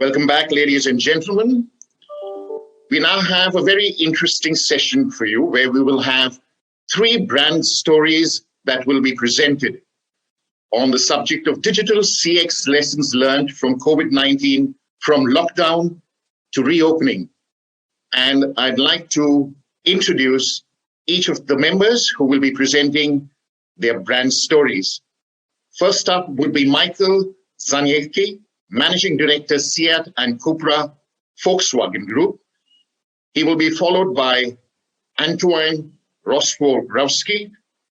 Welcome back, ladies and gentlemen. We now have a very interesting session for you where we will have 3 brand stories that will be presented on the subject of digital CX lessons learned from COVID-19, from lockdown to reopening. And I'd like to introduce each of the members who will be presenting their brand stories. First up would be Michał, Szaniecki, Managing Director, SEAT and Cupra, Volkswagen Group. He will be followed by Antoine, Rostworowski,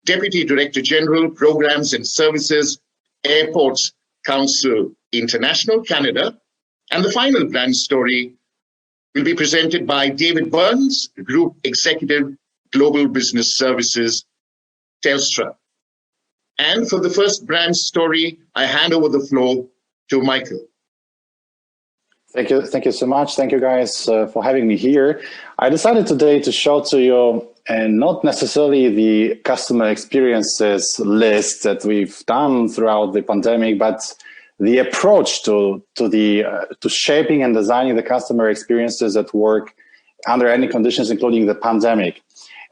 Deputy Director General, Programs and Services, Airports Council International, Canada. And the final brand story will be presented by David Burns, Group Executive, Global Business Services, Telstra. And for the first brand story, I hand over the floor to Michał. Thank you so much. Thank you guys for having me here. I decided today to show to you not necessarily the customer experiences list that we've done throughout the pandemic, but the approach to shaping and designing the customer experiences that work under any conditions, including the pandemic.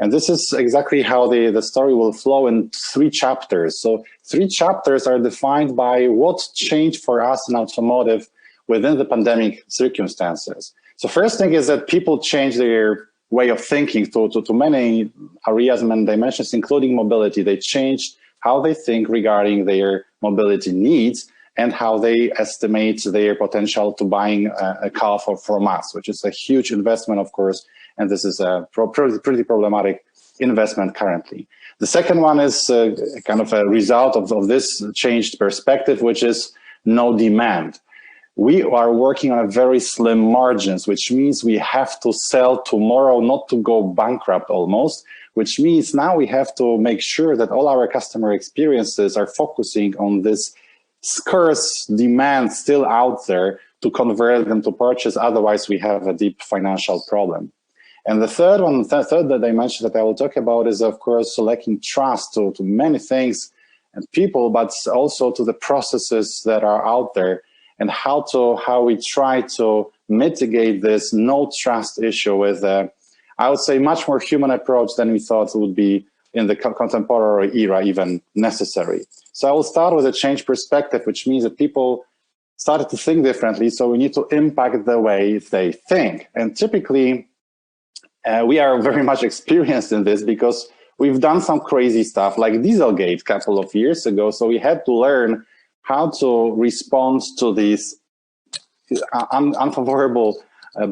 And this is exactly how the story will flow in 3 chapters. So 3 chapters are defined by what changed for us in automotive within the pandemic circumstances. So first thing is that people change their way of thinking to many areas and many dimensions, including mobility. They changed how they think regarding their mobility needs and how they estimate their potential to buying a car from us, which is a huge investment, of course, and this is a pretty problematic investment currently. The second one is kind of a result of this changed perspective, which is no demand. We are working on a very slim margins, which means we have to sell tomorrow, not to go bankrupt almost, which means now we have to make sure that all our customer experiences are focusing on this scarce demand still out there to convert them to purchase. Otherwise, we have a deep financial problem. And the third dimension that I will talk about is, of course, lacking trust to many things and people, but also to the processes that are out there, and how we try to mitigate this no trust issue with, I would say, much more human approach than we thought would be in the contemporary era even necessary. So I will start with a change perspective, which means that people started to think differently, so we need to impact the way they think. And typically, we are very much experienced in this because we've done some crazy stuff like Dieselgate a couple of years ago. So we had to learn how to respond to these unfavorable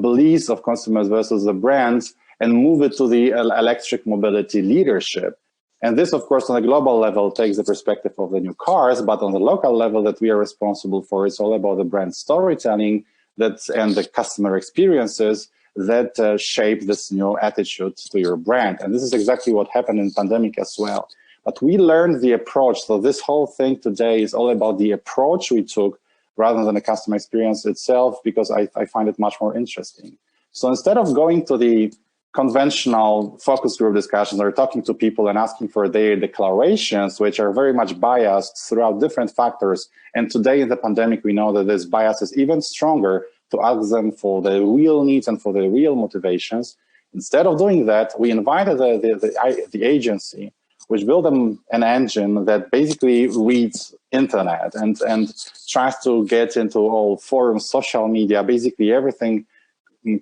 beliefs of consumers versus the brands and move it to the electric mobility leadership. And this, of course, on a global level takes the perspective of the new cars, but on the local level that we are responsible for, it's all about the brand storytelling and the customer experiences that shape this new attitude to your brand. And this is exactly what happened in pandemic as well. But we learned the approach. So this whole thing today is all about the approach we took rather than the customer experience itself, because I find it much more interesting. So instead of going to the conventional focus group discussions or talking to people and asking for their declarations, which are very much biased throughout different factors, and today in the pandemic, we know that this bias is even stronger, to ask them for the real needs and for the real motivations. Instead of doing that, we invited the agency, which built an engine that basically reads internet and tries to get into all forums, social media, basically everything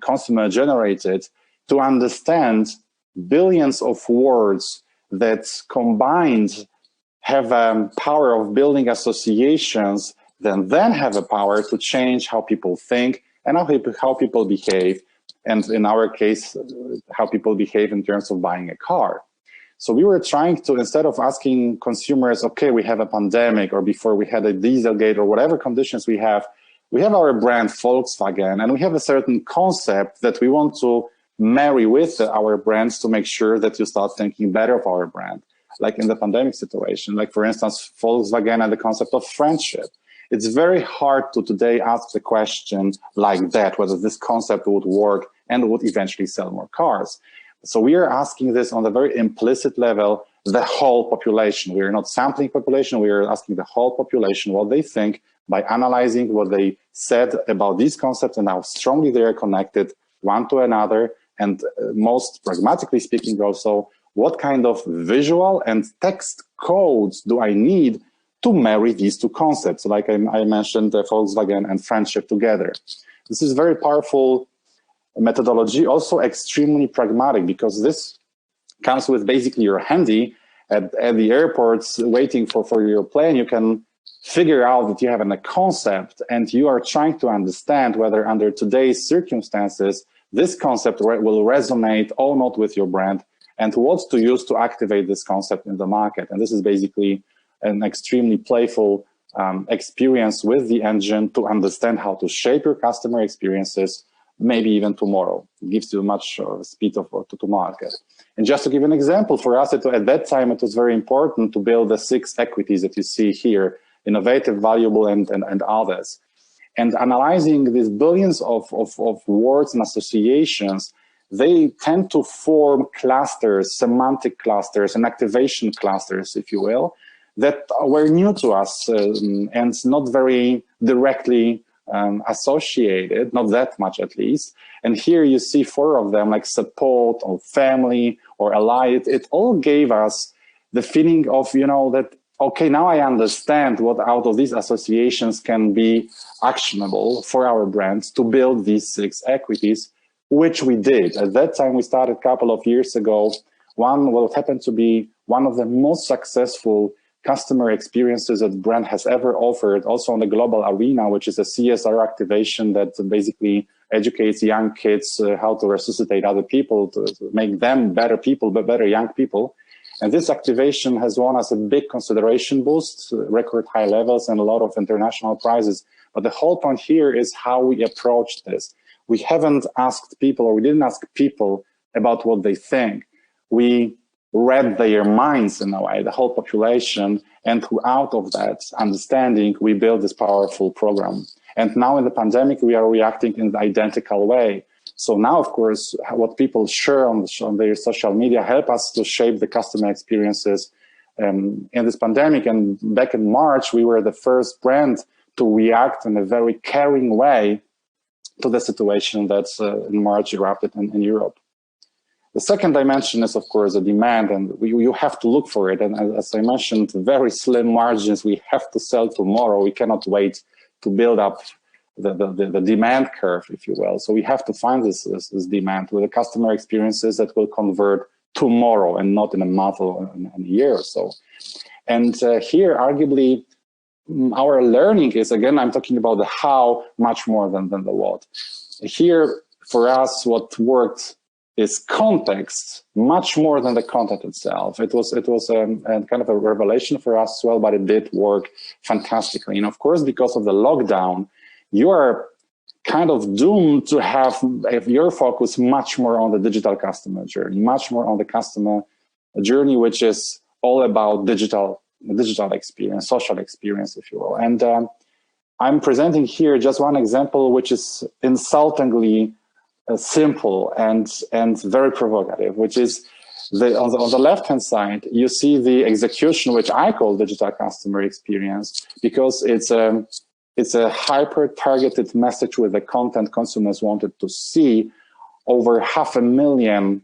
consumer generated, to understand billions of words that combined have a power of building associations, then have a power to change how people think and how people behave, and in our case, how people behave in terms of buying a car. So we were trying to, instead of asking consumers, okay, we have a pandemic, or before we had a Dieselgate, or whatever conditions we have our brand Volkswagen, and we have a certain concept that we want to marry with our brands to make sure that you start thinking better of our brand. Like in the pandemic situation, like for instance, Volkswagen and the concept of friendship. It's very hard to today ask the question like that, whether this concept would work and would eventually sell more cars. So we are asking this on the very implicit level, the whole population. We are not sampling population, we are asking the whole population what they think by analyzing what they said about these concepts and how strongly they are connected one to another, and most pragmatically speaking also, what kind of visual and text codes do I need to marry these two concepts? Like I mentioned, Volkswagen and friendship together. This is very powerful methodology, also extremely pragmatic, because this comes with basically your handy at the airports waiting for your plane. You can figure out that you have a concept and you are trying to understand whether under today's circumstances, this concept will resonate or not with your brand, and what to use to activate this concept in the market. And this is basically an extremely playful experience with the engine to understand how to shape your customer experiences, maybe even tomorrow. It gives you much speed to market. And just to give an example, for us, at that time, it was very important to build the 6 equities that you see here: innovative, valuable, and others. And analyzing these billions of words and associations, they tend to form clusters, semantic clusters, and activation clusters, if you will, that were new to us and not very directly associated, not that much at least. And here you see 4 of them, like support or family or ally. It all gave us the feeling of, that, okay, now I understand what out of these associations can be actionable for our brands to build these 6 equities, which we did. At that time, we started a couple of years ago. What happened to be one of the most successful customer experiences that brand has ever offered, also on the global arena, which is a CSR activation that basically educates young kids how to resuscitate other people, to make them better people, but better young people. And this activation has won us a big consideration boost, record high levels, and a lot of international prizes. But the whole point here is how we approach this. We haven't asked people, or we didn't ask people about what they think. We read their minds in a way, the whole population, and out of that understanding, we built this powerful program. And now in the pandemic, we are reacting in the identical way. So now, of course, what people share on their social media help us to shape the customer experiences in this pandemic. And back in March, we were the first brand to react in a very caring way to the situation that's in March erupted in Europe. The second dimension is, of course, the demand, and you have to look for it. And as I mentioned, very slim margins. We have to sell tomorrow. We cannot wait to build up the demand curve, if you will. So we have to find this demand with the customer experiences that will convert tomorrow and not in a month or in a year or so. And here, arguably, our learning is, again, I'm talking about the how much more than the what. Here, for us, what worked is context much more than the content itself. It was a kind of a revelation for us as well, but it did work fantastically. And of course, because of the lockdown, you are kind of doomed to have your focus much more on the digital customer journey, much more on the customer journey, which is all about digital experience, social experience, if you will. And I'm presenting here just one example, which is insultingly simple and very provocative, which is on the left-hand side, you see the execution, which I call digital customer experience, because it's a hyper-targeted message with the content consumers wanted to see. Over 500,000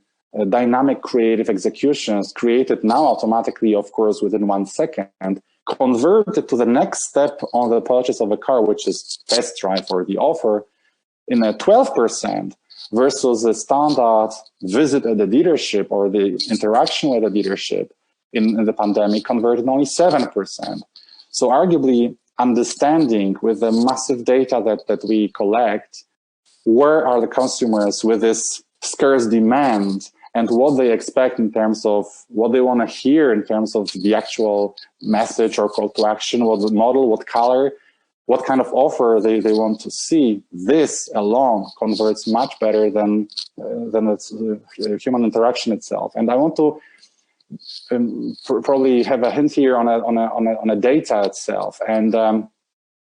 dynamic creative executions created now automatically, of course, within 1 second, converted to the next step on the purchase of a car, which is test drive or the offer, in a 12%, versus the standard visit at the dealership or the interaction with the dealership in the pandemic converted only 7%. So arguably, understanding with the massive data that we collect, where are the consumers with this scarce demand and what they expect in terms of what they want to hear in terms of the actual message or call to action, what model, what color, what kind of offer they want to see. This alone converts much better than its human interaction itself. And I want to probably have a hint here on a data itself, and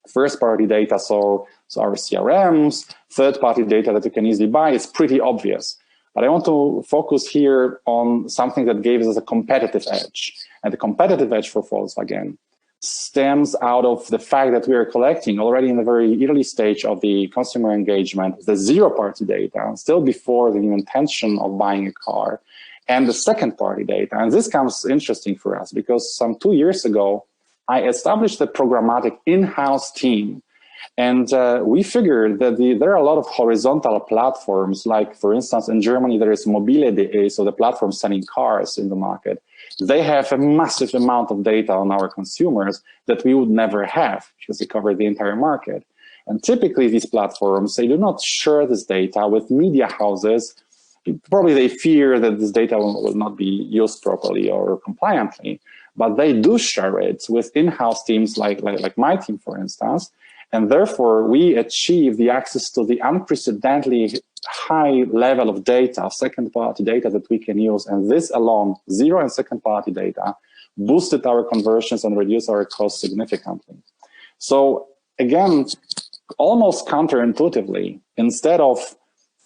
first-party data. So our CRMs, third-party data that you can easily buy is pretty obvious. But I want to focus here on something that gave us a competitive edge, and the competitive edge for Volkswagen stems out of the fact that we are collecting already in the very early stage of the consumer engagement, the zero-party data, still before the intention of buying a car, and the second-party data. And this comes interesting for us because some 2 years ago, I established a programmatic in-house team. And we figured that there are a lot of horizontal platforms, like, for instance, in Germany, there is Mobile.de, so the platform selling cars in the market. They have a massive amount of data on our consumers that we would never have because they cover the entire market. And typically these platforms, they do not share this data with media houses. Probably they fear that this data will not be used properly or compliantly, but they do share it with in-house teams like my team, for instance. And therefore, we achieve the access to the unprecedentedly high level of data, second-party data that we can use. And this alone, zero and second-party data, boosted our conversions and reduced our costs significantly. So again, almost counterintuitively, instead of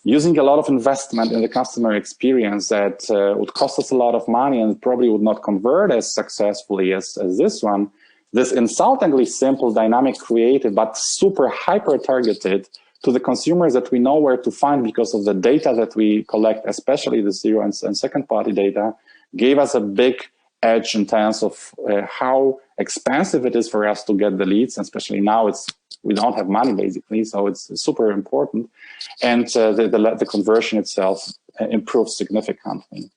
using a lot of investment in the customer experience that would cost us a lot of money and probably would not convert as successfully as this one, this insultingly simple dynamic created, but super hyper-targeted to the consumers that we know where to find because of the data that we collect, especially the zero and second-party data, gave us a big edge in terms of how expensive it is for us to get the leads, especially now we don't have money basically, so it's super important. And the conversion itself improves significantly.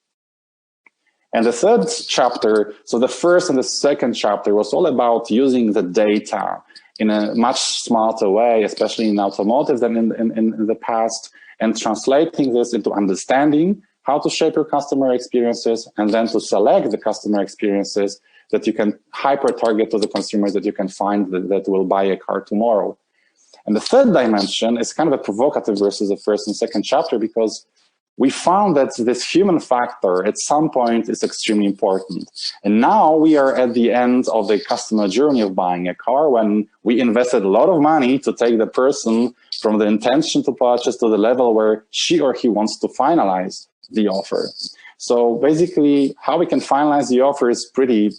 And the third chapter, so the first and the second chapter was all about using the data in a much smarter way, especially in automotive than in the past, and translating this into understanding how to shape your customer experiences and then to select the customer experiences that you can hyper-target to the consumers that you can find that will buy a car tomorrow. And the third dimension is kind of a provocative versus the first and second chapter because we found that this human factor at some point is extremely important. And now we are at the end of the customer journey of buying a car when we invested a lot of money to take the person from the intention to purchase to the level where she or he wants to finalize the offer. So basically, how we can finalize the offer is pretty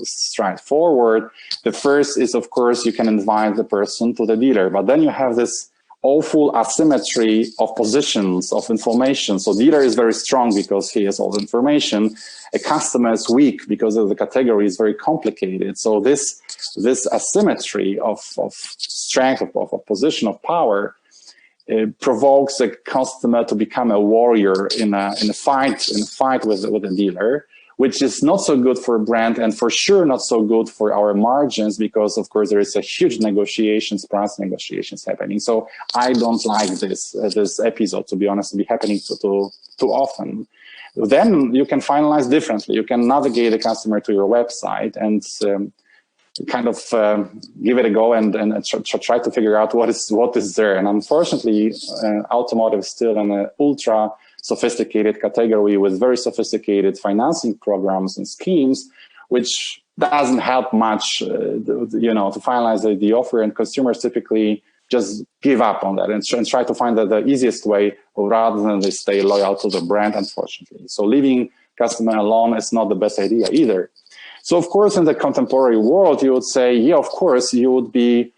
straightforward. The first is, of course, you can invite the person to the dealer, but then you have this awful asymmetry of positions, of information. So dealer is very strong because he has all the information. A customer is weak because of the category is very complicated. So this asymmetry of strength, of position, of power, provokes a customer to become a warrior in a fight with the dealer, which is not so good for a brand and for sure not so good for our margins because, of course, there is a huge price negotiations happening. So I don't like this episode, to be honest, to be happening too often. Then you can finalize differently. You can navigate the customer to your website and kind of give it a go and try to figure out what is there. And unfortunately, automotive is still an ultra sophisticated category with very sophisticated financing programs and schemes, which doesn't help much, to finalize the offer. And consumers typically just give up on that and try to find the easiest way rather than they stay loyal to the brand, unfortunately. So leaving customer alone is not the best idea either. So of course, in the contemporary world, you would say, yeah, of course, you would be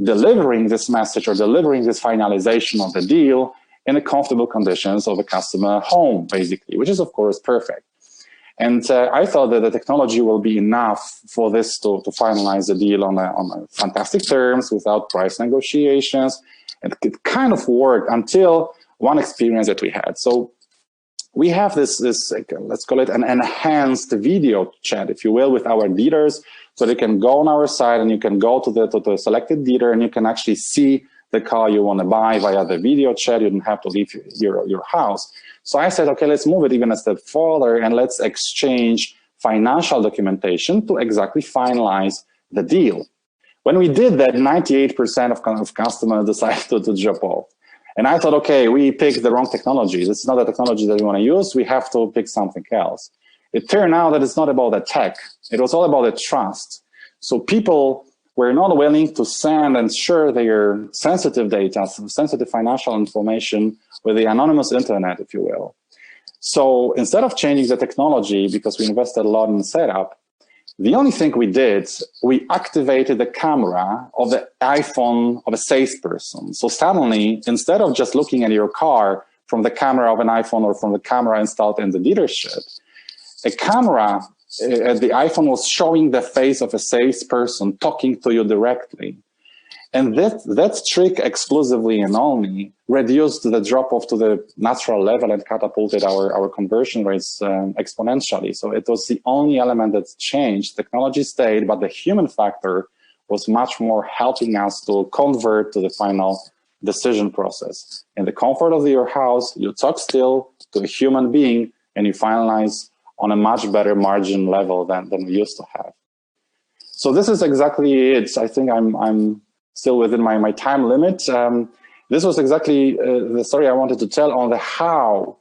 delivering this message or delivering this finalization of the deal in the comfortable conditions of a customer home, basically, which is, of course, perfect. And I thought that the technology will be enough for this to finalize the deal on fantastic terms without price negotiations. And it kind of worked until one experience that we had. So we have this, let's call it an enhanced video chat, if you will, with our dealers. So they can go on our site and you can go to the selected dealer and you can actually see the car you want to buy via the video chat. You don't have to leave your house. So I said, okay, let's move it even a step further and let's exchange financial documentation to exactly finalize the deal. When we did that, 98% of customers decided to drop off. And I thought, okay, we picked the wrong technology. This is not the technology that we want to use. We have to pick something else. It turned out that it's not about the tech. It was all about the trust. So people were not willing to send and share their sensitive data, sensitive financial information with the anonymous internet, if you will. So instead of changing the technology, because we invested a lot in the setup, The only thing we did, we activated the camera of the iPhone of a salesperson. So suddenly, instead of just looking at your car from the camera of an iPhone or from the camera installed in the dealership, a camera at the iPhone was showing the face of a salesperson talking to you directly. And that trick exclusively and only reduced the drop-off to the natural level and catapulted our conversion rates exponentially. So it was the only element that changed. Technology stayed, but the human factor was much more helping us to convert to the final decision process. In the comfort of your house, you talk still to a human being and you finalize on a much better margin level than we used to have. So this is exactly it. I think I'm still within my time limit. This was exactly the story I wanted to tell on the how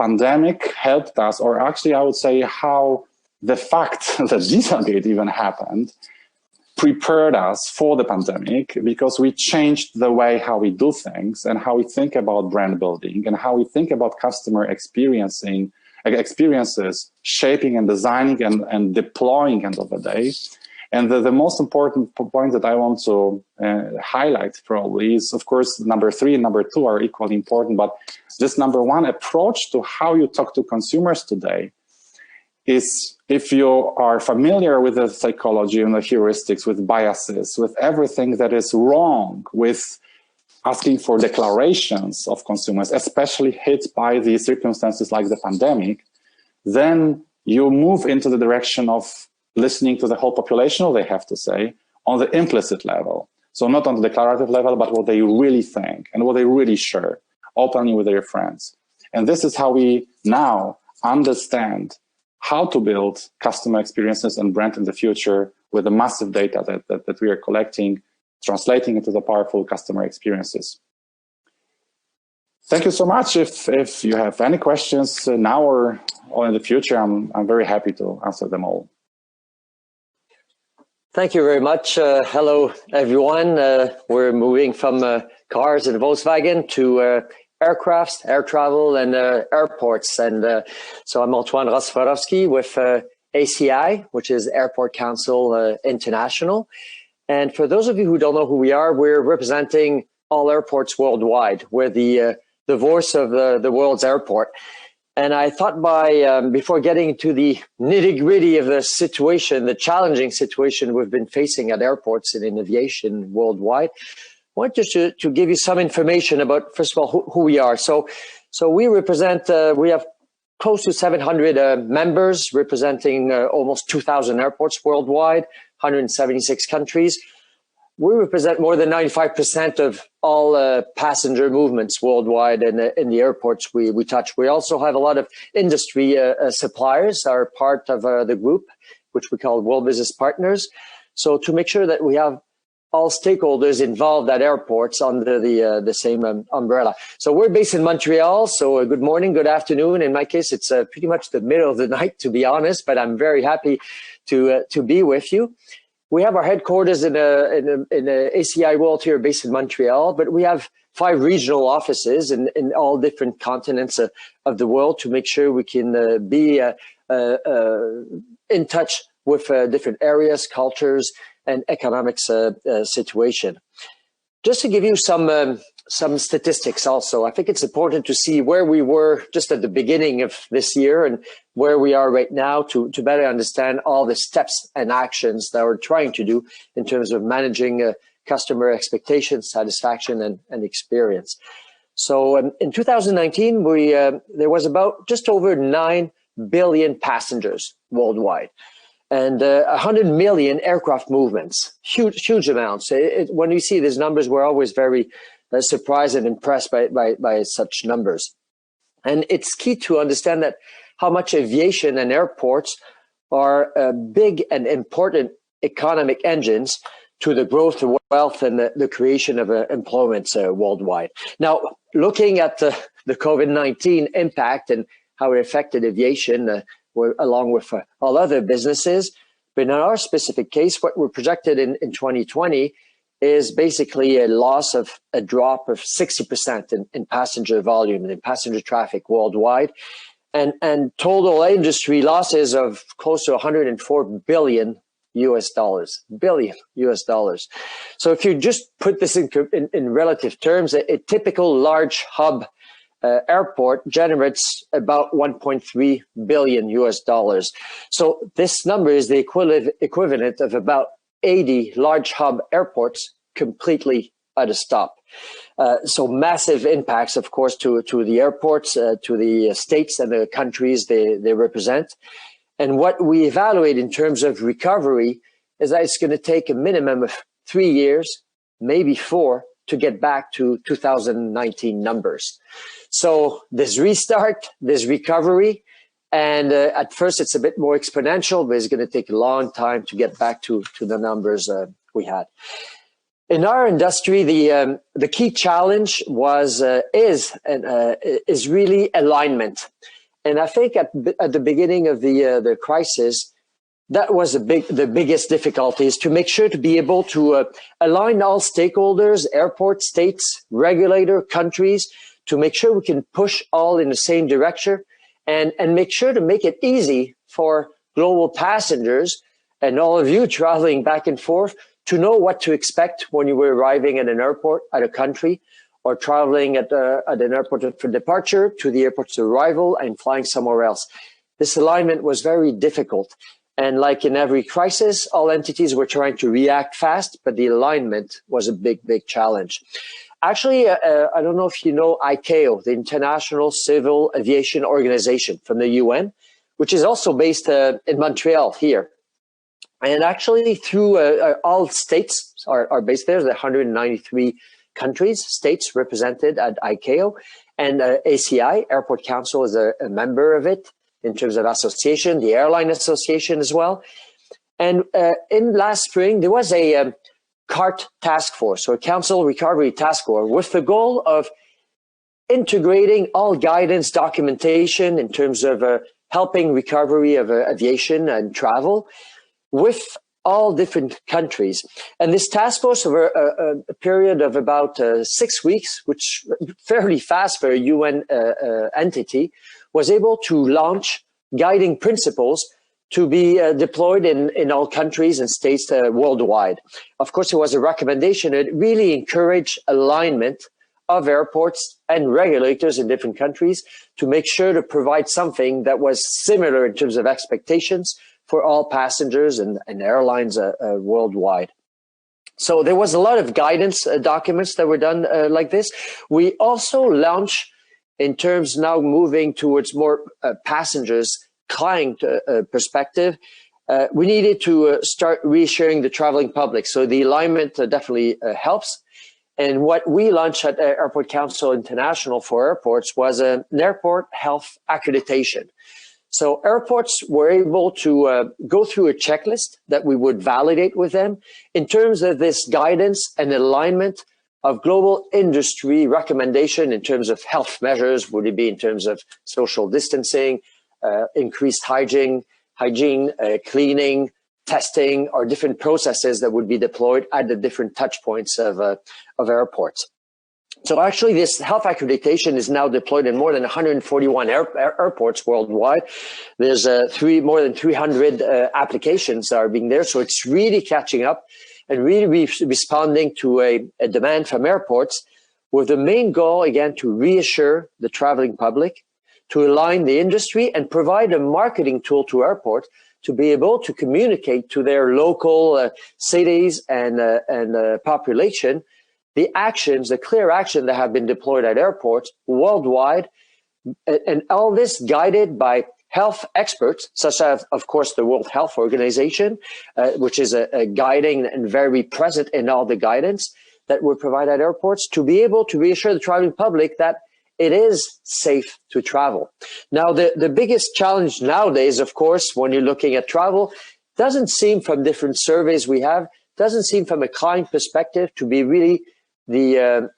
pandemic helped us, or actually I would say how the fact that Dieselgate even happened prepared us for the pandemic, because we changed the way how we do things and how we think about brand building and how we think about customer experiences, shaping and designing and deploying end of the day. And the most important point that I want to highlight probably is, of course, number 3 and number 2 are equally important, but this number 1 approach to how you talk to consumers today is, if you are familiar with the psychology and the heuristics, with biases, with everything that is wrong, with asking for declarations of consumers, especially hit by the circumstances like the pandemic, then you move into the direction of listening to the whole population, what they have to say, on the implicit level. So not on the declarative level, but what they really think and what they really share openly with their friends. And this is how we now understand how to build customer experiences and brand in the future with the massive data that we are collecting, translating into the powerful customer experiences. Thank you so much. If you have any questions now or in the future, I'm very happy to answer them all. Thank you very much. Hello, everyone. We're moving from cars and Volkswagen to aircrafts, air travel, and airports. And so I'm Antoine Rostworowski with ACI, which is Airport Council International. And for those of you who don't know who we are, we're representing all airports worldwide. We're the voice of the world's airport. And I thought before getting to the nitty-gritty of the situation, the challenging situation we've been facing at airports and in aviation worldwide, I want just to give you some information about, first of all, who we are. So we represent, we have close to 700 members representing almost 2,000 airports worldwide, 176 countries. We represent more than 95% of all passenger movements worldwide in the airports we touch. We also have a lot of industry suppliers are part of the group, which we call World Business Partners. So to make sure that we have all stakeholders involved at airports under the same umbrella. So we're based in Montreal. So good morning, good afternoon. In my case, it's pretty much the middle of the night, to be honest, but I'm very happy to be with you. We have our headquarters in ACI World here based in Montreal, but we have 5 regional offices in all different continents of the world to make sure we can be in touch with different areas, cultures, and economics situation. Just to give you some statistics also, I think it's important to see where we were just at the beginning of this year and where we are right now to better understand all the steps and actions that we're trying to do in terms of managing customer expectations, satisfaction, and experience. So in 2019, there was about just over 9 billion passengers worldwide. And 100 million aircraft movements, huge amounts. When you see these numbers, we're always very surprised and impressed by such numbers. And it's key to understand that how much aviation and airports are big and important economic engines to the growth, the wealth, and the creation of employment worldwide. Now, looking at the COVID-19 impact and how it affected aviation, along with all other businesses. But in our specific case, what we're projected in 2020 is basically a drop of 60% in passenger volume and in passenger traffic worldwide. and total industry losses of close to 104 billion US dollars. So if you just put this in relative terms, a typical large hub airport generates about 1.3 billion US dollars. So this number is the equivalent of about 80 large hub airports completely at a stop. So massive impacts, of course, to the airports, to the states and the countries they represent. And what we evaluate in terms of recovery is that it's going to take a minimum of 3 years, maybe 4, to get back to 2019 numbers. So there's restart, there's recovery, and at first it's a bit more exponential, but it's going to take a long time to get back to the numbers we had. In our industry, the key challenge is really alignment. And I think at the beginning of the crisis, that was the biggest difficulty, is to make sure to be able to align all stakeholders, airports, states, regulator, countries, to make sure we can push all in the same direction and make sure to make it easy for global passengers and all of you traveling back and forth to know what to expect when you were arriving at an airport, at a country, or traveling at an airport for departure to the airport's arrival and flying somewhere else. This alignment was very difficult. And like in every crisis, all entities were trying to react fast, but the alignment was a big, big challenge. Actually, I don't know if you know ICAO, the International Civil Aviation Organization from the UN, which is also based in Montreal here. And actually, through all states are based there, the 193 countries, states represented at ICAO, and ACI, Airport Council, is a member of it in terms of association, the Airline Association as well. And in last spring, there was a CART task force, or Council Recovery Task Force, with the goal of integrating all guidance documentation in terms of helping recovery of aviation and travel with all different countries. And this task force, over a period of about 6 weeks, which fairly fast for a UN entity, was able to launch guiding principles to be deployed in all countries and states worldwide. Of course, it was a recommendation. It really encouraged alignment of airports and regulators in different countries to make sure to provide something that was similar in terms of expectations for all passengers and airlines worldwide. So there was a lot of guidance documents that were done like this. We also launched, in terms now moving towards more passengers, client perspective, we needed to start reassuring the traveling public. So the alignment definitely helps. And what we launched at Airport Council International for airports was an airport health accreditation. So airports were able to go through a checklist that we would validate with them in terms of this guidance and alignment of global industry recommendation in terms of health measures. Would it be in terms of social distancing, increased hygiene, cleaning, testing, or different processes that would be deployed at the different touch points of airports. So actually, this health accreditation is now deployed in more than 141 airports worldwide. There's more than 300 applications that are being there. So it's really catching up and really responding to a demand from airports, with the main goal, again, to reassure the traveling public, to align the industry, and provide a marketing tool to airports to be able to communicate to their local cities and population the actions, the clear action that have been deployed at airports worldwide, and all this guided by health experts, such as, of course, the World Health Organization, which is a guiding and very present in all the guidance that we provide at airports, to be able to reassure the traveling public that it is safe to travel. Now, the biggest challenge nowadays, of course, when you're looking at travel, doesn't seem, from different surveys we have, doesn't seem from a client perspective to be really the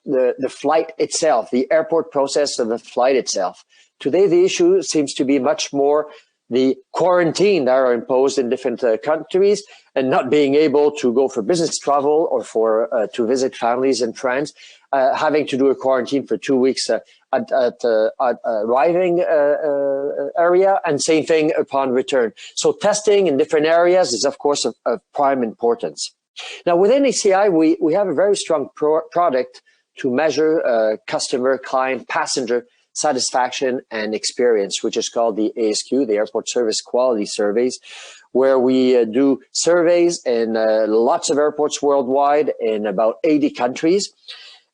flight itself, the airport process of the flight itself. Today, the issue seems to be much more the quarantine that are imposed in different countries, and not being able to go for business travel or for to visit families and friends, having to do a quarantine for 2 weeks at arriving area, and same thing upon return. So testing in different areas is, of course, of prime importance. Now, within ACI, we have a very strong product to measure customer, client, passenger satisfaction and experience, which is called the ASQ, the Airport Service Quality Surveys, where we do surveys in lots of airports worldwide in about 80 countries.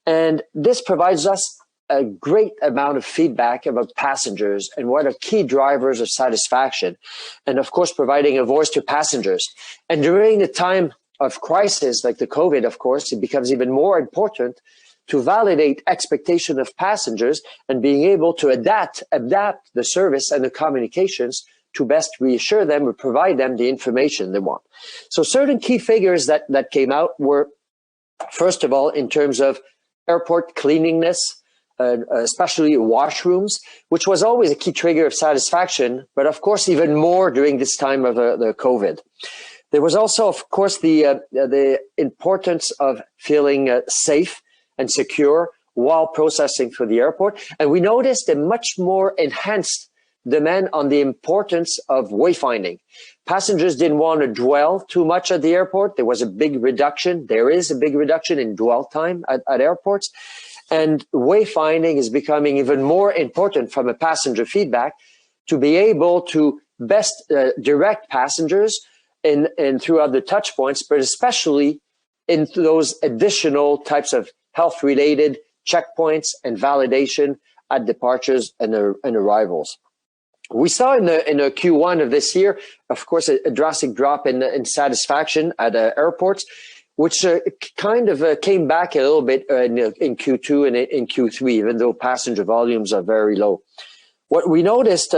And this provides us a great amount of feedback about passengers and what are key drivers of satisfaction. And of course, providing a voice to passengers. And during the time of crisis like the COVID, of course, it becomes even more important to validate expectation of passengers and being able to adapt the service and the communications to best reassure them or provide them the information they want. So certain key figures that came out were, first of all, in terms of airport cleanliness, especially washrooms, which was always a key trigger of satisfaction, but of course, even more during this time of the COVID. There was also, of course, the importance of feeling safe and secure while processing for the airport. And we noticed a much more enhanced demand on the importance of wayfinding. Passengers didn't want to dwell too much at the airport. There was a big reduction. There is a big reduction in dwell time at airports. And wayfinding is becoming even more important from a passenger feedback to be able to best direct passengers in throughout the touch points, but especially in those additional types of health-related checkpoints and validation at departures and arrivals. We saw in the Q1 of this year, of course, a drastic drop in satisfaction at airports, which kind of came back a little bit in Q2 and in Q3, even though passenger volumes are very low. What we noticed,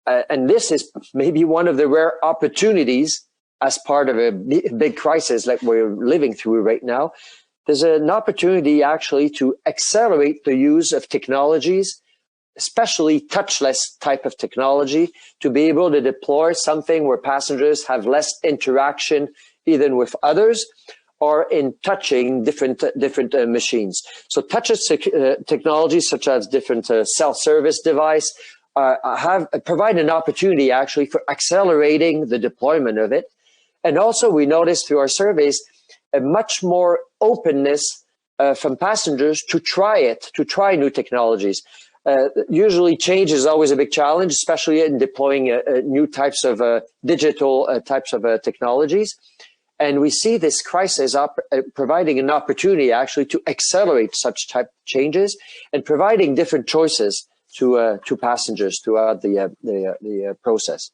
and this is maybe one of the rare opportunities as part of a big crisis like we're living through right now, there's an opportunity actually to accelerate the use of technologies, especially touchless type of technology, to be able to deploy something where passengers have less interaction either with others or in touching different machines. So touchless technologies such as different self-service device provide an opportunity actually for accelerating the deployment of it. And also we noticed through our surveys a much more openness from passengers to try new technologies. Usually change is always a big challenge, especially in deploying new types of digital types of technologies. And we see this crisis providing an opportunity actually to accelerate such type of changes and providing different choices to passengers throughout the process.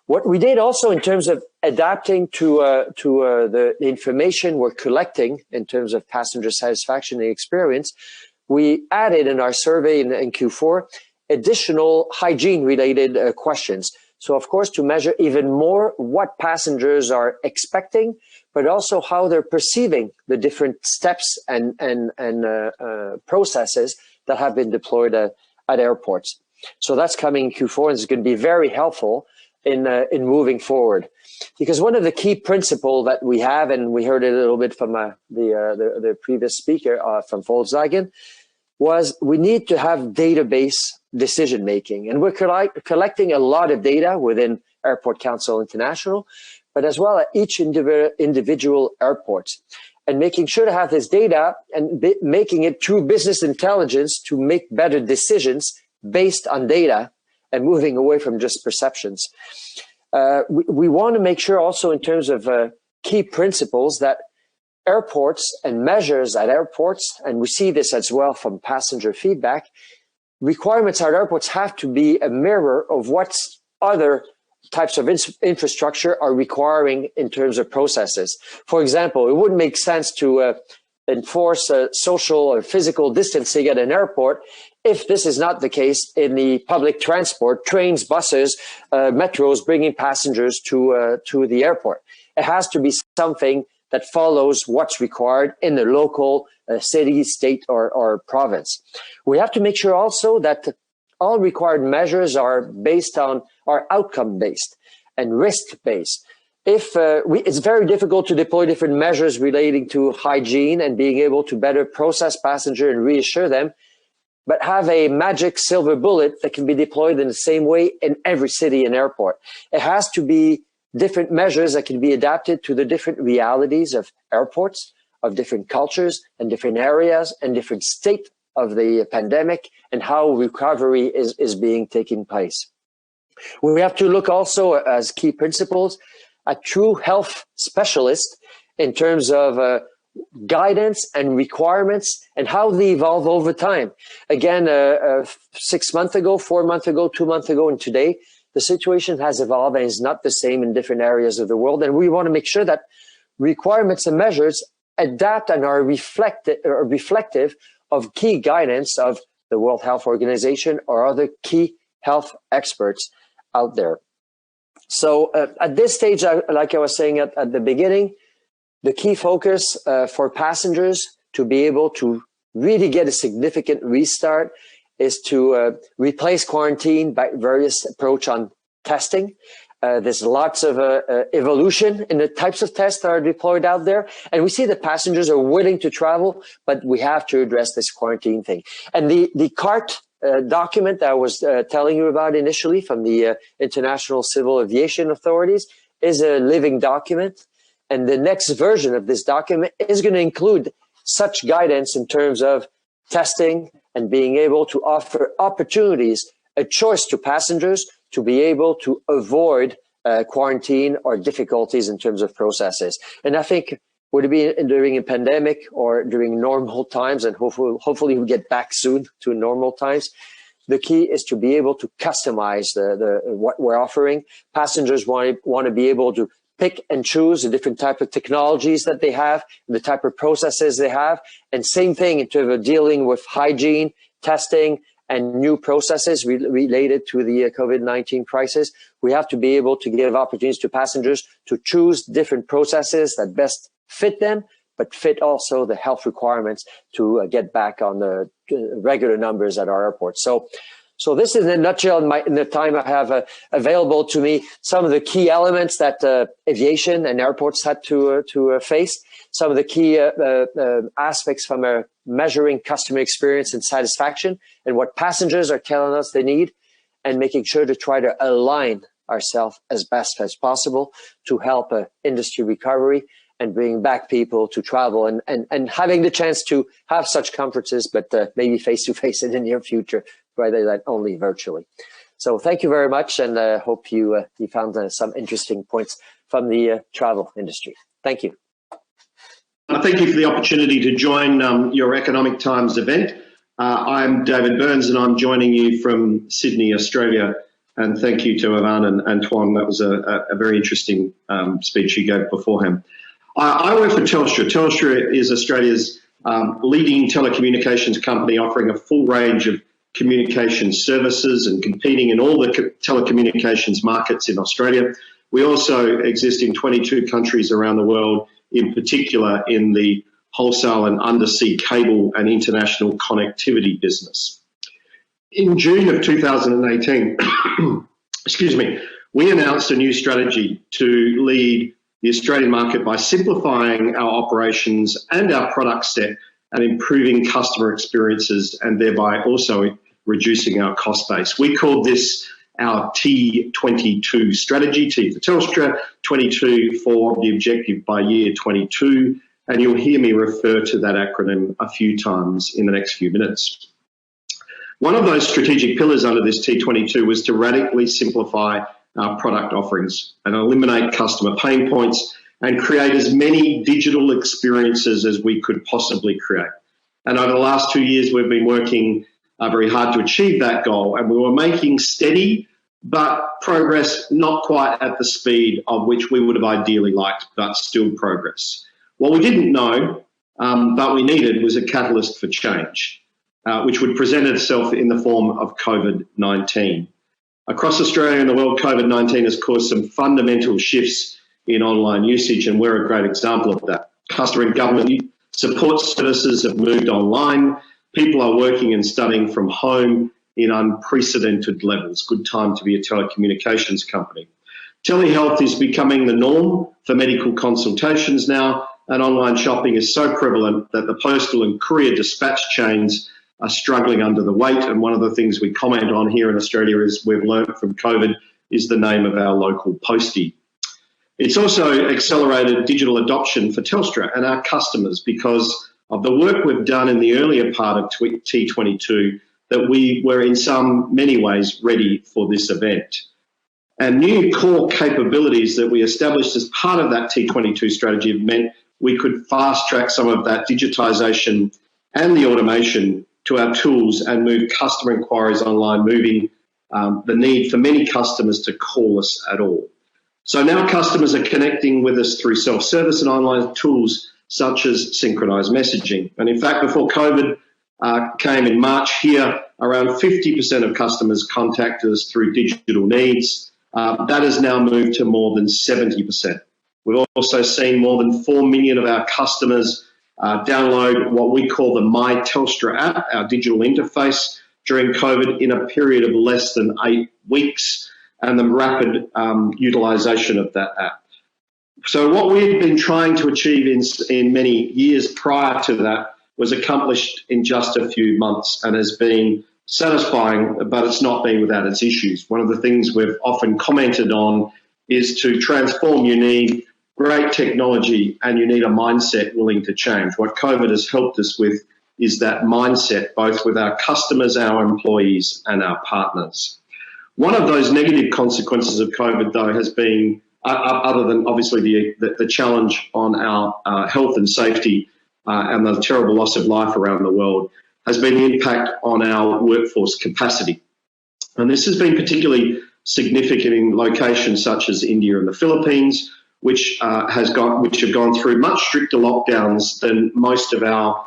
What we did also in terms of adapting to the information we're collecting in terms of passenger satisfaction and experience, we added in our survey in Q4 additional hygiene-related questions. So, of course, to measure even more what passengers are expecting, but also how they're perceiving the different steps and processes that have been deployed at airports. So that's coming in Q4, and it's going to be very helpful in moving forward. Because one of the key principles that we have, and we heard it a little bit from the previous speaker from Volkswagen, was we need to have database decision making. And we're collecting a lot of data within Airport Council International, but as well at each individual airports. And making sure to have this data and making it through business intelligence to make better decisions based on data and moving away from just perceptions. We want to make sure also in terms of key principles that airports and measures at airports, and we see this as well from passenger feedback, requirements at airports have to be a mirror of what other types of infrastructure are requiring in terms of processes. For example, it wouldn't make sense to enforce social or physical distancing at an airport if this is not the case in the public transport, trains, buses, metros, bringing passengers to the airport. It has to be something that follows what's required in the local city, state, or province. We have to make sure also that all required measures are based on are outcome-based and risk-based. It's very difficult to deploy different measures relating to hygiene and being able to better process passenger and reassure them, but have a magic silver bullet that can be deployed in the same way in every city and airport. It has to be different measures that can be adapted to the different realities of airports, of different cultures and different areas and different state of the pandemic and how recovery is being taking place. We have to look also as key principles at true health specialists in terms of guidance and requirements and how they evolve over time. Again, 6 months ago, 4 months ago, 2 months ago, and today, the situation has evolved and is not the same in different areas of the world. And we want to make sure that requirements and measures adapt and are reflective of key guidance of the World Health Organization or other key health experts out there. So at this stage, like I was saying at the beginning, the key focus for passengers to be able to really get a significant restart is to replace quarantine by various approach on testing. There's lots of evolution in the types of tests that are deployed out there. And we see that passengers are willing to travel, but we have to address this quarantine thing. And the CART document that I was telling you about initially from the International Civil Aviation Authorities is a living document. And the next version of this document is going to include such guidance in terms of testing and being able to offer opportunities, a choice to passengers to be able to avoid quarantine or difficulties in terms of processes. And I think would it be during a pandemic or during normal times, and hopefully we get back soon to normal times, the key is to be able to customize what we're offering. Passengers want to be able to pick and choose the different type of technologies that they have, the type of processes they have, and same thing in terms of dealing with hygiene, testing, and new processes related to the COVID-19 crisis. We have to be able to give opportunities to passengers to choose different processes that best fit them, but fit also the health requirements to get back on the regular numbers at our airports. So this is in a nutshell, in the time I have available to me, some of the key elements that aviation and airports had to face, some of the key aspects from measuring customer experience and satisfaction, and what passengers are telling us they need, and making sure to try to align ourselves as best as possible to help industry recovery and bring back people to travel and having the chance to have such conferences, but maybe face-to-face in the near future, rather than only virtually. So thank you very much, and I hope you found some interesting points from the travel industry. Thank you. Thank you for the opportunity to join your Economic Times event. I'm David Burns, and I'm joining you from Sydney, Australia. And thank you to Ivan and Antoine. That was a very interesting speech you gave beforehand. I work for Telstra. Telstra is Australia's leading telecommunications company, offering a full range of communication services and competing in all the telecommunications markets in Australia. We also exist in 22 countries around the world, in particular in the wholesale and undersea cable and international connectivity business. In June of 2018, excuse me, we announced a new strategy to lead the Australian market by simplifying our operations and our product set and improving customer experiences, and thereby also reducing our cost base. We called this our T22 strategy, T for Telstra, 22 for the objective by year 22, and you'll hear me refer to that acronym a few times in the next few minutes. One of those strategic pillars under this T22 was to radically simplify our product offerings and eliminate customer pain points and create as many digital experiences as we could possibly create. And over the last 2 years, we've been working very hard to achieve that goal, and we were making steady but progress not quite at the speed of which we would have ideally liked, but still progress. What we didn't know, but we needed, was a catalyst for change, which would present itself in the form of COVID-19. Across Australia and the world, COVID-19 has caused some fundamental shifts in online usage, and we're a great example of that. Customer and government support services have moved online. People are working and studying from home, in unprecedented levels. Good time to be a telecommunications company. Telehealth is becoming the norm for medical consultations now, and online shopping is so prevalent that the postal and courier dispatch chains are struggling under the weight. And one of the things we comment on here in Australia is we've learned from COVID is the name of our local postie. It's also accelerated digital adoption for Telstra and our customers because of the work we've done in the earlier part of T22, that we were in many ways ready for this event. And new core capabilities that we established as part of that T22 strategy have meant we could fast track some of that digitisation and the automation to our tools and move customer inquiries online, moving the need for many customers to call us at all. So now customers are connecting with us through self-service and online tools such as synchronised messaging. And in fact, before COVID came in March here, around 50% of customers contacted us through digital needs. That has now moved to more than 70%. We've also seen more than 4 million of our customers download what we call the My Telstra app, our digital interface, during COVID in a period of less than 8 weeks, and the rapid utilisation of that app. So what we've been trying to achieve in many years prior to that was accomplished in just a few months and has been satisfying, but it's not been without its issues. One of the things we've often commented on is to transform, you need great technology and you need a mindset willing to change. What COVID has helped us with is that mindset, both with our customers, our employees, and our partners. One of those negative consequences of COVID, though, has been, other than obviously the challenge on our health and safety and the terrible loss of life around the world, has been the impact on our workforce capacity. And this has been particularly significant in locations such as India and the Philippines, which have gone through much stricter lockdowns than most of our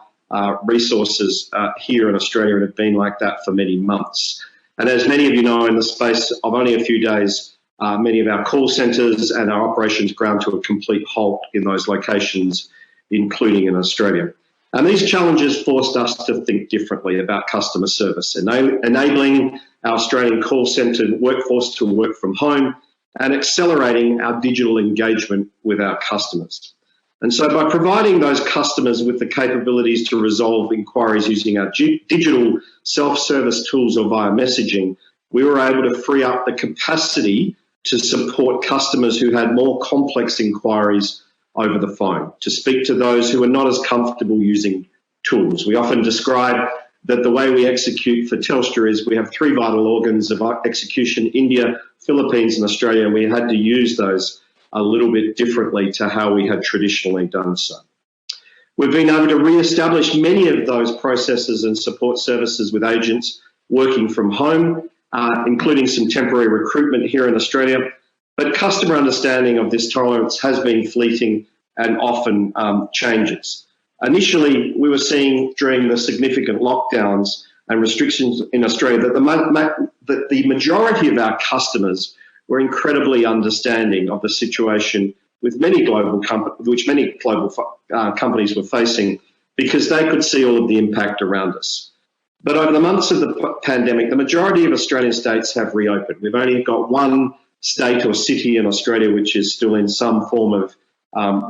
resources here in Australia, and have been like that for many months. And as many of you know, in the space of only a few days, many of our call centres and our operations ground to a complete halt in those locations, including in Australia. And these challenges forced us to think differently about customer service, enabling our Australian call centre workforce to work from home and accelerating our digital engagement with our customers. And so by providing those customers with the capabilities to resolve inquiries using our digital self-service tools or via messaging, we were able to free up the capacity to support customers who had more complex inquiries over the phone, to speak to those who are not as comfortable using tools. We often describe that the way we execute for Telstra is we have 3 vital organs of execution: India, Philippines and Australia, and we had to use those a little bit differently to how we had traditionally done so. We've been able to re-establish many of those processes and support services with agents working from home, including some temporary recruitment here in Australia. But customer understanding of this tolerance has been fleeting and often changes. Initially, we were seeing during the significant lockdowns and restrictions in Australia that the majority of our customers were incredibly understanding of the situation with many global companies were facing, because they could see all of the impact around us. But over the months of the pandemic, the majority of Australian states have reopened. We've only got one state or city in Australia which is still in some form of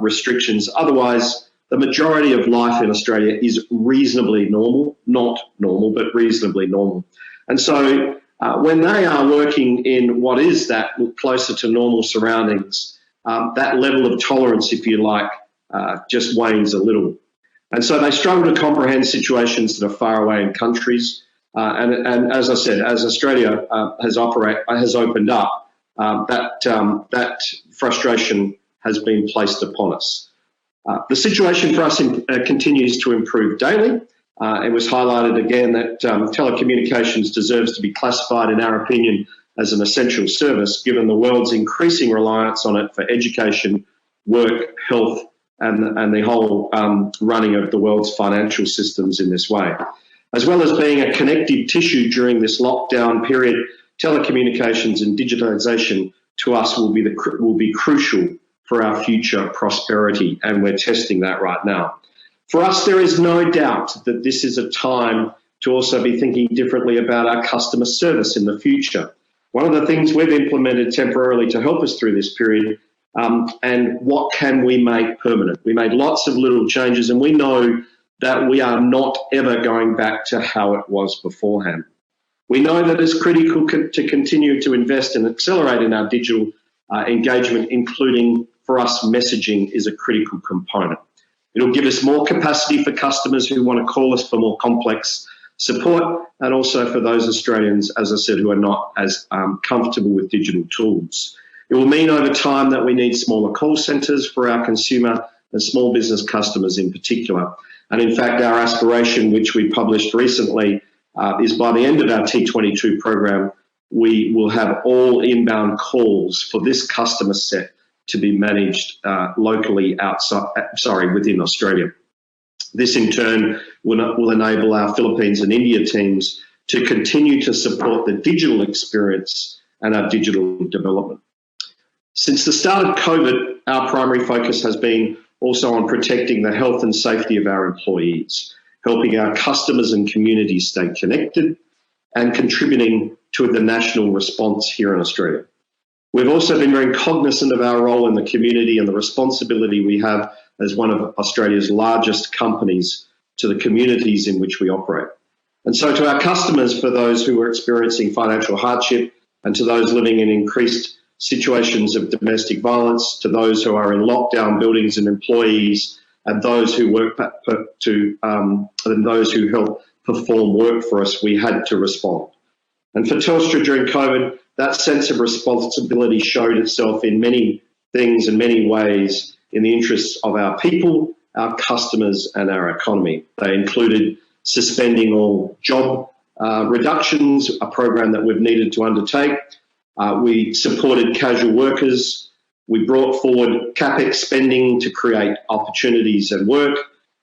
restrictions. Otherwise, the majority of life in Australia is reasonably normal, not normal, but reasonably normal. And so when they are working in what is that closer to normal surroundings, that level of tolerance, if you like, just wanes a little. And so they struggle to comprehend situations that are far away in countries. And as I said, as Australia has opened up, that frustration has been placed upon us. The situation for us continues to improve daily. It was highlighted again that telecommunications deserves to be classified, in our opinion, as an essential service, given the world's increasing reliance on it for education, work, health, and the whole running of the world's financial systems in this way. As well as being a connective tissue during this lockdown period, telecommunications and digitalisation to us will be crucial for our future prosperity, and we're testing that right now. For us, there is no doubt that this is a time to also be thinking differently about our customer service in the future. One of the things we've implemented temporarily to help us through this period, and what can we make permanent? We made lots of little changes, and we know that we are not ever going back to how it was beforehand. We know that it's critical to continue to invest and accelerate in our digital engagement, including for us, messaging is a critical component. It'll give us more capacity for customers who want to call us for more complex support, and also for those Australians, as I said, who are not as comfortable with digital tools. It will mean over time that we need smaller call centres for our consumer and small business customers in particular. And in fact, our aspiration, which we published recently, is by the end of our T22 program, we will have all inbound calls for this customer set to be managed locally within Australia. This in turn will enable our Philippines and India teams to continue to support the digital experience and our digital development. Since the start of COVID, our primary focus has been also on protecting the health and safety of our employees, helping our customers and communities stay connected, and contributing to the national response here in Australia. We've also been very cognizant of our role in the community and the responsibility we have as one of Australia's largest companies to the communities in which we operate. And so to our customers, for those who are experiencing financial hardship, and to those living in increased situations of domestic violence, to those who are in lockdown buildings and employees, and those who work and those who help perform work for us, we had to respond. And for Telstra during COVID, that sense of responsibility showed itself in many things and many ways in the interests of our people, our customers, and our economy. They included suspending all job reductions, a program that we've needed to undertake. We supported casual workers. We brought forward CapEx spending to create opportunities and work.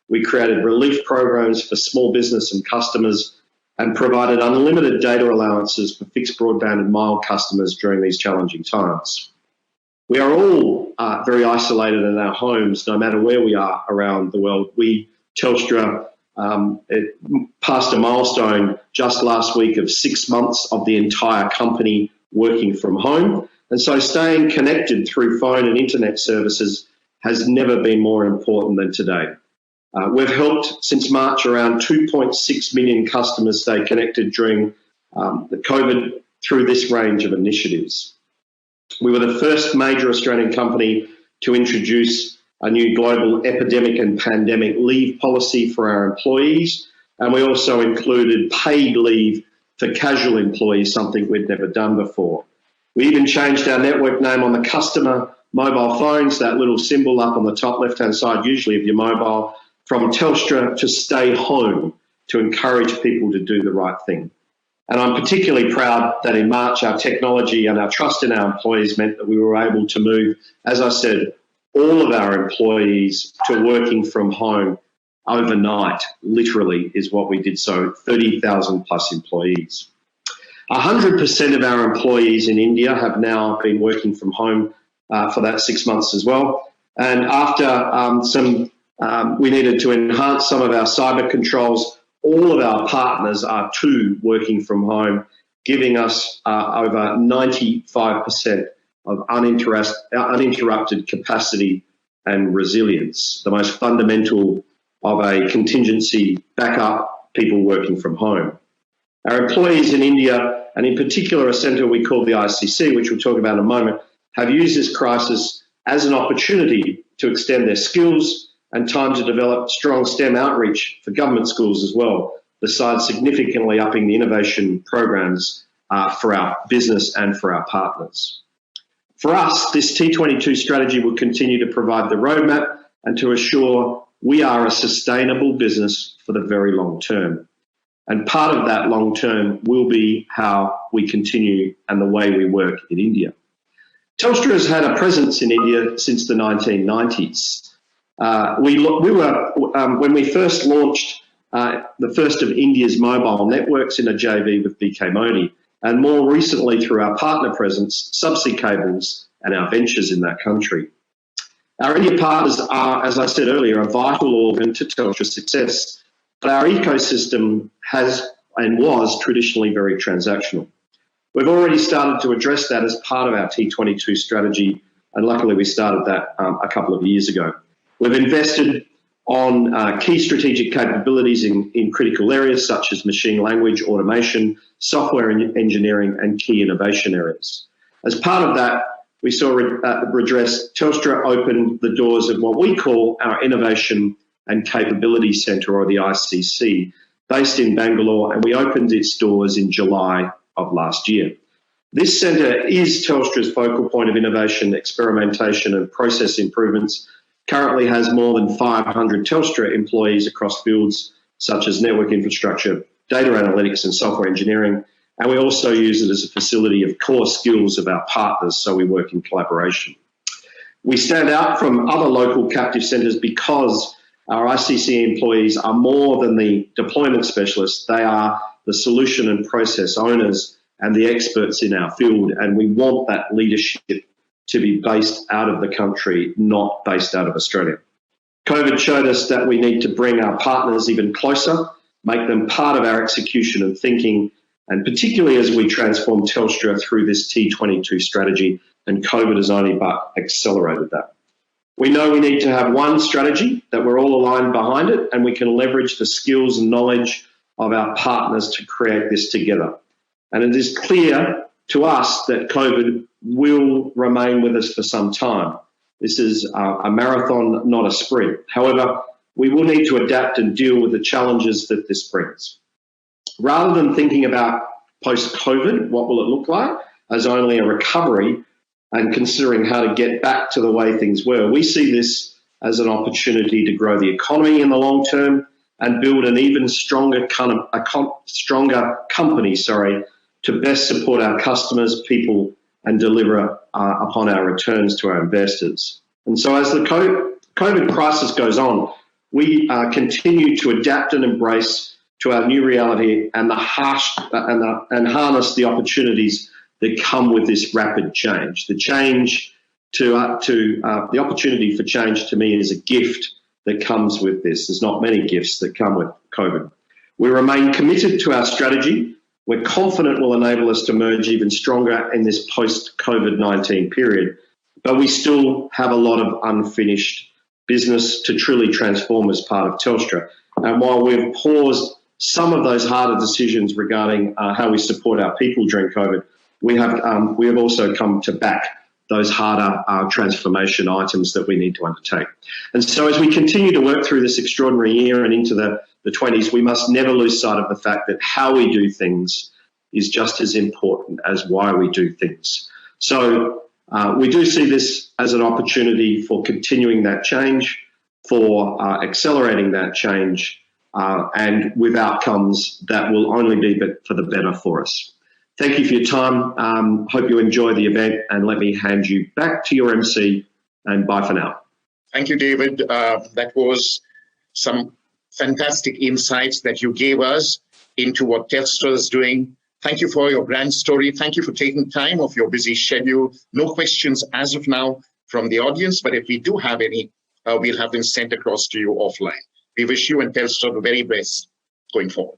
We created relief programs for small business and customers, and provided unlimited data allowances for fixed broadband and mobile customers during these challenging times. We are all very isolated in our homes, no matter where we are around the world. We, Telstra, passed a milestone just last week of 6 months of the entire company working from home. And so staying connected through phone and internet services has never been more important than today. We've helped since March around 2.6 million customers stay connected during the COVID through this range of initiatives. We were the first major Australian company to introduce a new global epidemic and pandemic leave policy for our employees, and we also included paid leave for casual employees, something we'd never done before. We even changed our network name on the customer mobile phones, that little symbol up on the top left-hand side, usually of your mobile, from Telstra to Stay Home, to encourage people to do the right thing. And I'm particularly proud that in March, our technology and our trust in our employees meant that we were able to move, as I said, all of our employees to working from home overnight, literally, is what we did. So 30,000 plus employees. 100% of our employees in India have now been working from home for that 6 months as well. And after we needed to enhance some of our cyber controls, all of our partners are too working from home, giving us over 95% of uninterrupted capacity and resilience, the most fundamental of a contingency backup, people working from home. Our employees in India, and in particular a centre we call the ICC, which we'll talk about in a moment, have used this crisis as an opportunity to extend their skills and time to develop strong STEM outreach for government schools as well, besides significantly upping the innovation programs for our business and for our partners. For us, this T22 strategy will continue to provide the roadmap and to assure we are a sustainable business for the very long term. And part of that long term will be how we continue and the way we work in India. Telstra has had a presence in India since the 1990s. When we first launched the first of India's mobile networks in a JV with BK Modi, and more recently through our partner presence, subsea cables, and our ventures in that country. Our India partners are, as I said earlier, a vital organ to Telstra's success. But our ecosystem has and was traditionally very transactional. We've already started to address that as part of our T22 strategy, and luckily we started that a couple of years ago. We've invested on key strategic capabilities in critical areas such as machine language, automation, software engineering, and key innovation areas. As part of that, we saw redress. Telstra opened the doors of what we call our Innovation and Capability Centre, or the ICC, based in Bangalore, and we opened its doors in July of last year. This centre is Telstra's focal point of innovation, experimentation, and process improvements. Currently has more than 500 Telstra employees across fields such as network infrastructure, data analytics, and software engineering. And we also use it as a facility of core skills of our partners, so we work in collaboration. We stand out from other local captive centres because our ICC employees are more than the deployment specialists. They are the solution and process owners and the experts in our field, and we want that leadership to be based out of the country, not based out of Australia. COVID showed us that we need to bring our partners even closer, make them part of our execution and thinking, and particularly as we transform Telstra through this T22 strategy, and COVID has only but accelerated that. We know we need to have one strategy, that we're all aligned behind it, and we can leverage the skills and knowledge of our partners to create this together. And it is clear to us that COVID will remain with us for some time. This is a marathon, not a sprint. However, we will need to adapt and deal with the challenges that this brings. Rather than thinking about post-COVID, what will it look like, as only a recovery, and considering how to get back to the way things were, we see this as an opportunity to grow the economy in the long term and build an even stronger company, to best support our customers, people, and deliver upon our returns to our investors. And so as the COVID crisis goes on, we continue to adapt and embrace to our new reality and and harness the opportunities that come with this rapid change. The opportunity for change to me is a gift that comes with this. There's not many gifts that come with COVID. We remain committed to our strategy. We're confident will enable us to emerge even stronger in this post-COVID-19 period, but we still have a lot of unfinished business to truly transform as part of Telstra. And while we've paused some of those harder decisions regarding how we support our people during COVID, we have also come to back those harder transformation items that we need to undertake. And so as we continue to work through this extraordinary year and into the 20s, we must never lose sight of the fact that how we do things is just as important as why we do things. So we do see this as an opportunity for continuing that change, for accelerating that change, and with outcomes that will only be for the better for us. Thank you for your time. Hope you enjoy the event, and let me hand you back to your MC, and bye for now. Thank you, David. That was some fantastic insights that you gave us into what Telstra is doing. Thank you for your brand story. Thank you for taking time off your busy schedule. No questions as of now from the audience, but if we do have any, we'll have them sent across to you offline. We wish you and Telstra the very best going forward.